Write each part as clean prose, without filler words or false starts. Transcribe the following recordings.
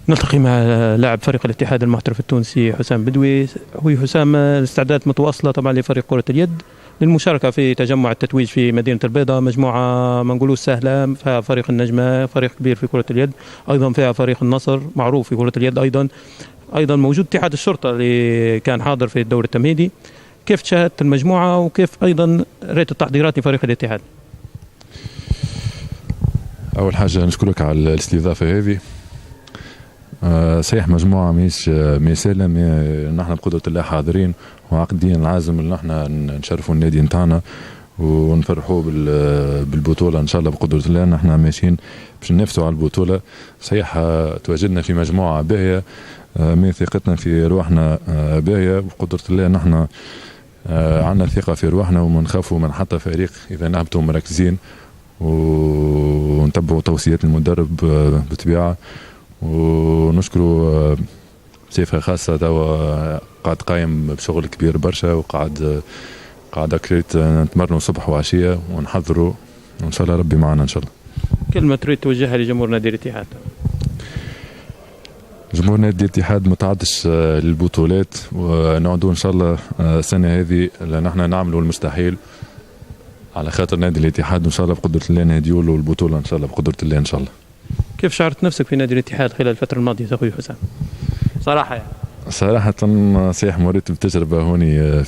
نلتقي مع لاعب فريق الاتحاد المحترف التونسي حسام بدوي. هو حسام، الاستعدادات متواصلة طبعا لفريق كرة اليد للمشاركة في تجمع التتويج في مدينة البيضاء. مجموعة ما نقولوش سهلة، فيها فريق النجمة فريق كبير في كرة اليد، أيضا فيها فريق النصر معروف في كرة اليد، أيضا موجود اتحاد الشرطة اللي كان حاضر في الدور التمهيدي. كيف شاهدت المجموعة وكيف أيضا رأيت التحضيرات لفريق الاتحاد؟ أول حاجة نشكرك على الاستضافة هذه. صحيح مجموعة مش سهلة، نحن بقدرة الله حاضرين وعاقدين العازم ان نحن نشرفوا النادي نتاعنا ونفرحوه بالبطولة ان شاء الله بقدرة الله. نحن ماشيين باش ننافسوا على البطولة. صحيح تواجدنا في مجموعة باهية، من ثقتنا في روحنا باهية بقدرة الله. نحن عندنا ثقة في روحنا وما نخافوا من حتى فريق إذا نهبطوا مركزين، ونتبعوا توصيات المدرب بطبيعة. ونشكروا بصفة خاصة توا قاعد قايم بشغل كبير برشا، وقاعد أكريت نتمرنوا صبح وعشية ونحضروا، وإن شاء الله ربي معنا إن شاء الله. كلمة تريد توجهها لجمهور نادي الاتحاد؟ جمهور نادي الاتحاد متعدش للبطولات، ونعودوا إن شاء الله السنة هذه نحن نعملوا المستحيل على خاطر نادي الاتحاد، وإن شاء الله بقدرة الله نهديوا له البطولة إن شاء الله بقدرة الله إن شاء الله. كيف شعرت نفسك في نادي الاتحاد خلال الفترة الماضية أخوي حسام؟ صراحة يعني. صراحة صحيح مريت بتجربة هوني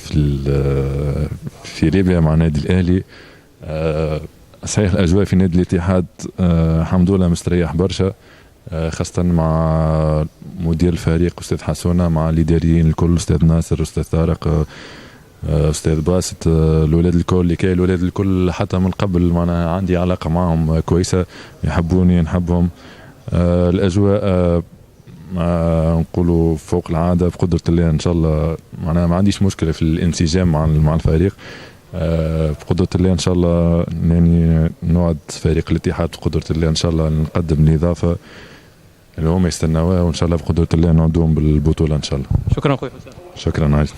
في ليبيا مع نادي الأهلي. صحيح الأجواء في نادي الاتحاد الحمد لله مستريح برشا، خاصة مع مدير الفريق أستاذ حسونة، مع الإداريين الكل أستاذ ناصر أستاذ طارق أستاذ باسط، الأولاد الكل اللي كاين الأولاد الكل حتى من قبل معنا عندي علاقة معهم كويسة، يحبوني نحبهم. الأجواء نقولوا فوق العادة بقدرة الله إن شاء الله. معنا ما عنديش مشكلة في الانسجام مع الفريق بقدرة الله إن شاء الله. يعني نوعد فريق الاتحاد بقدرة الله إن شاء الله نقدم الإضافة اللي هم يستنوها، وإن شاء الله بقدرة الله نعودهم بالبطولة إن شاء الله. شكرا أخوي حسام. شكرا عايز.